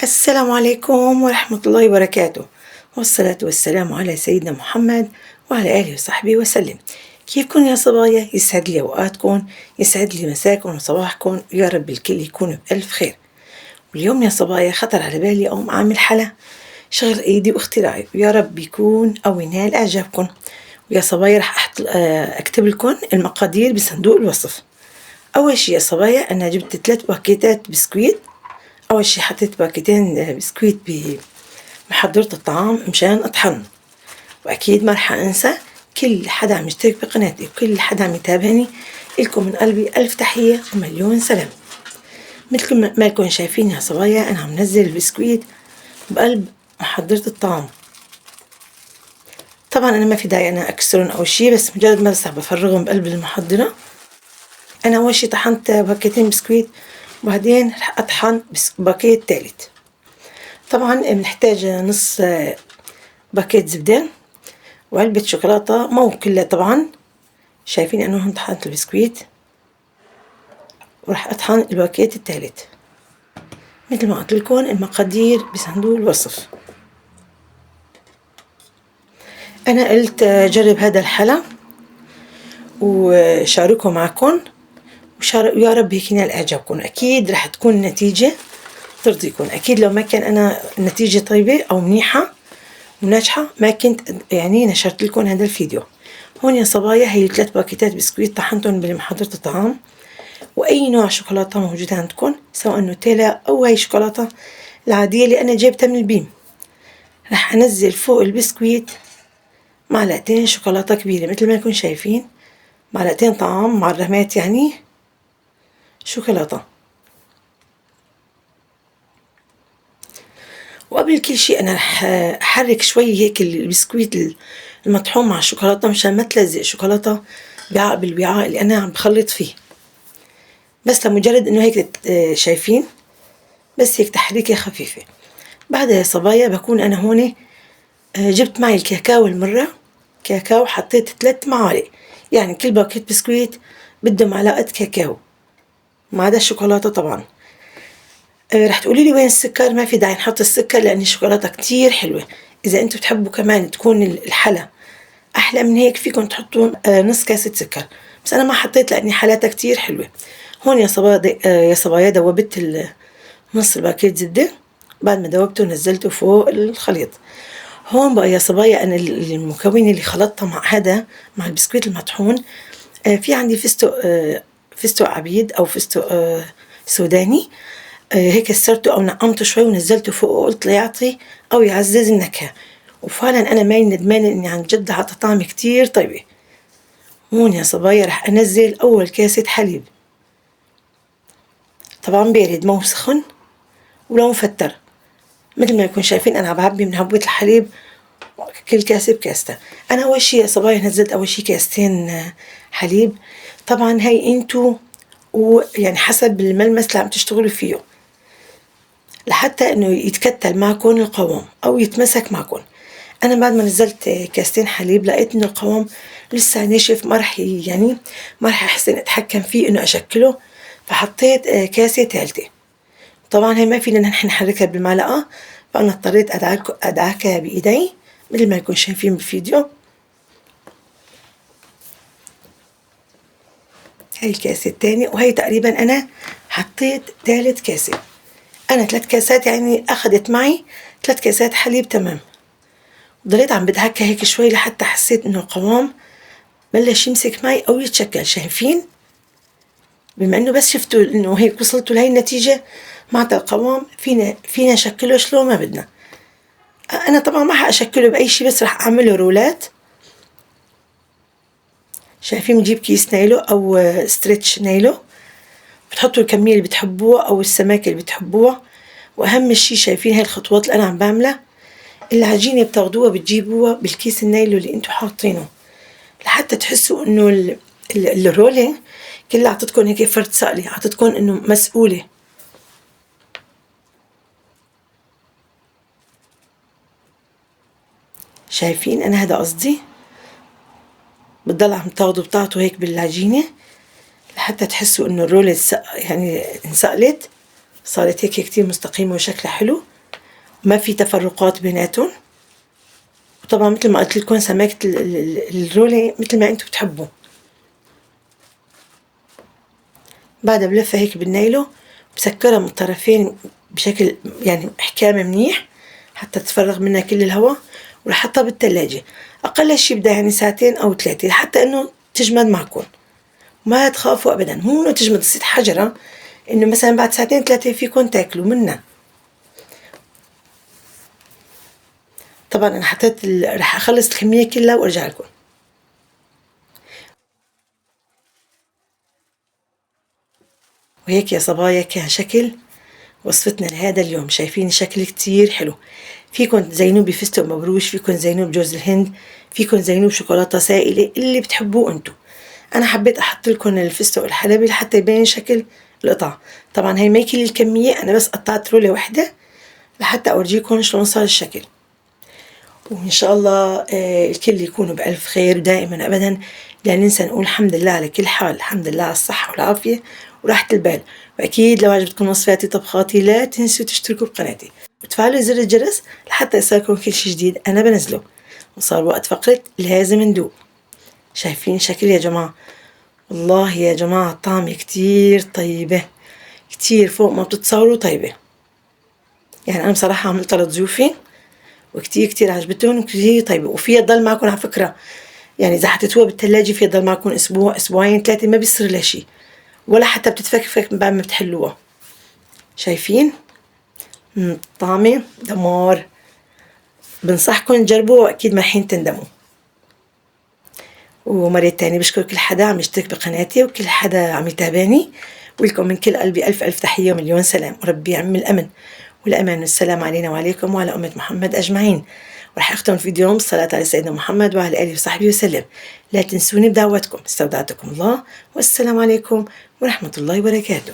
السلام عليكم ورحمة الله وبركاته، والصلاة والسلام على سيدنا محمد وعلى آله وصحبه وسلم. كيفكن يا صبايا؟ يسعد لي أوقاتكم، يسعد لي مساكم وصباحكم، يا رب الكل يكونوا بألف خير. واليوم يا صبايا خطر على بالي أقوم أعمل حلا شغل إيدي واختراعي، ويا رب يكون أو ينال إعجابكم. ويا صبايا رح أكتب لكم المقادير بصندوق الوصف. أول شي يا صبايا أنا جبت 3 باكيتات بسكويت. أول شي حطيت باكيتين بسكويت بمحضرة الطعام مشان أطحن. وأكيد ما رح أنسى كل حدا عم يشترك بقناتي وكل حدا عم يتابعني، إلكم من قلبي ألف تحية ومليون سلام. مثل ما لكم شايفين يا صبايا أنا عم نزل البسكويت بقلب محضرة الطعام. طبعا أنا ما في داعي أنا أكسرهم أو شي، بس مجرد ما بفرغهم بقلب المحضرة. أنا أول شي طحنت باكيتين بسكويت، وبعدين رح أطحن باكيت تالت. طبعا بنحتاج نص باكيت زبدة وعلبة شوكولاتة، مو كلها طبعا. شايفين انه هون طحنت البسكويت وراح اطحن الباكيت الثالث. مثل ما قلت لكم المقادير بصندوق الوصف. انا قلت جرب هذا الحلا وشاركه معكم، ويا رب هيك ينال اعجابكم. اكيد رح تكون النتيجة ترضيكم. اكيد لو ما كان انا النتيجة طيبة او منيحة وناجحة ما كنت يعني نشرت لكم هذا الفيديو. هون يا صبايا هي 3 باكيتات بسكويت طحنتهم بمحضرة الطعام، واي نوع شوكولاتة موجودة عندكم سواء نوتيلا او هاي الشوكولاتة العادية اللي انا جايبتها من البيم. رح انزل فوق البسكويت معلقتين شوكولاتة كبيرة مثل ما انكم شايفين، معلقتين طعام معلمات يعني شوكولاتة. وقبل كل شيء انا رح احرك شوي هيك البسكويت المطحون مع الشوكولاتة مشان ما تلزق شوكولاتة بالوعاء اللي انا عم بخلط فيه. بس لمجرد انه هيك شايفين، بس هيك تحريكة خفيفة. بعدها يا صبايا بكون انا هون جبت معي الكاكاو المرة. كاكاو حطيت 3 معالق، يعني كل باكيت بسكويت بده معلقة كاكاو، ما عدا الشوكولاتة طبعا. رح تقولي لي وين السكر؟ ما في داعي نحط السكر لأن الشوكولاتة كتير حلوة. إذا أنتوا بتحبوا كمان تكون الحلا أحلى من هيك فيكم تحطون نص كاسة سكر، بس أنا ما حطيت لأني حالاتها كتير حلوة. هون يا صبايا دوبت نص الباكيت زبدة. بعد ما دوبته نزلته فوق الخليط. هون بقى يا صبايا أنا المكون اللي خلطته مع هذا مع البسكويت المطحون، في عندي فستق عبيد أو فستق سوداني. هيك كسرته أو نعمته شوي ونزلته فوق وقلت ليعطي أو يعزز النكهة. وفعلا أنا ماني ندمانة إني عن جد عطى طعم كتير طيبة. هون يا صبايا رح أنزل أول كاسة حليب، طبعا بارد مو سخن ولو مفتر. مثل ما يكون شايفين أنا عم بعبي من عبوة الحليب كل كاسة بكاستها. أنا أول شي يا صبايا نزلت أول شي كاستين حليب. طبعا هي أنتو ويعني حسب الملمس اللي عم تشتغلوا فيه لحتى إنه يتكتل معكم القوام أو يتمسك معكم. أنا بعد ما نزلت كاستين حليب لقيت إنه القوام لسه ناشف، ما رح أحسن أتحكم فيه إنه أشكله، فحطيت كاسة ثالثة. طبعا هي ما فينا نحن نحركها بالمعلقة، فأنا اضطريت أدعكها بإيدي مثل ما يكون شايفين بالفيديو. هاي الكاسة الثانية، وهي تقريبا أنا حطيت 3 كاسة. أنا 3 كاسات يعني أخذت معي 3 كاسات حليب تمام. ضليت عم بدعكها هيك شوي لحتى حسيت إنه القوام بلش يمسك معي أو يتشكل. شايفين؟ بما إنه بس شفتوا إنه هيك وصلتوا لهي النتيجة معناتها القوام فينا نشكله شلون ما بدنا. أنا طبعا ما حأشكله بأي شي، بس رح أعمله رولات. شايفين؟ بنجيب كيس نايلو أو ستريتش نايلو، بتحطوا الكمية اللي بتحبوها أو السماكة اللي بتحبوها. وأهم شي شايفين هاي الخطوات اللي أنا عم بعملها. العجينة بتاخدوها بتجيبوها بالكيس النايلو اللي انتوا حاطينه لحتى تحسوا إنه الرولة كلها عطتكم هيك فرد سائلة، عطتكم إنه مسؤولة. شايفين؟ أنا هذا قصدي. بتضل عم بتعطوا هيك بالعجينة لحتى تحسوا إنه الرولة يعني انسقلت، صارت هيك كتير مستقيمة وشكلها حلو. ما في تفرقات بيناتهم. وطبعا مثل ما قلت لكم سماكة الرولة مثل ما انتم بتحبوا. بعدها بلفها هيك بالنايلو، بسكرها من الطرفين بشكل يعني إحكام منيح حتى تتفرغ منها كل الهواء، ورح أحطها بالتلاجة أقل شي بدها يعني ساعتين أو 3 لحتى إنه تجمد معكم. ما تخافوا أبدا، مو إنه تجمد تصير حجرة، إنه مثلا بعد ساعتين 3 فيكم تاكلوا منها. طبعا أنا حطيت رح أخلص الكمية كلها وأرجع لكم. وهيك يا صبايا كان شكل وصفتنا لهذا اليوم. شايفين شكل كتير حلو. فيكن تزينوه بفستق مبروش، فيكن تزينوه بجوز الهند، فيكن تزينوه بشوكولاتة سائلة اللي بتحبوه انتو. انا حبيت احط لكم الفستق الحلبي لحتى يبين شكل القطع. طبعا هي ما كل الكمية، انا بس قطعت رولة واحدة لحتى اورجيكم شلون صار الشكل. وإن شاء الله الكل يكونوا بألف خير. ودائما أبدا لا ننسى نقول الحمد لله على كل حال، الحمد لله على الصحة والعافية وراحة البال. وأكيد لو عجبتكم وصفاتي طبخاتي لا تنسوا تشتركوا بقناتي وتفعلوا زر الجرس لحتى يصلكم كل شي جديد أنا بنزله. وصار وقت فقرة لازم ندوق. شايفين شكل يا جماعة؟ والله يا جماعة طعمة كتير طيبة، كتير فوق ما بتتصوروا طيبة. يعني أنا بصراحة عملتها لضيوفي وكتير عجبتهم وكتير طيبة، وفيها تضل معكم على فكرة. يعني إذا حطيتوها بالثلاجة فيها تضل معكم أسبوع أسبوعين 3 ما بيصير لها شي، ولا حتى بتتفكفك بعد ما بتحلوها. شايفين؟ طعمة دمار. بنصحكم تجربوا وأكيد ما حين تندموا. ومرة تانية بشكر كل حدا عم يشترك بقناتي وكل حدا عم يتابعني، ولكم من كل قلبي ألف ألف تحية ومليون سلام. وربي يعم الأمن والأمان والسلام علينا وعليكم وعلى أمة محمد أجمعين. ورح أختم الفيديو بالصلاة على سيدنا محمد وعلى آله وصحبه وسلم. لا تنسوني بدعوتكم. استودعتكم الله والسلام عليكم ورحمة الله وبركاته.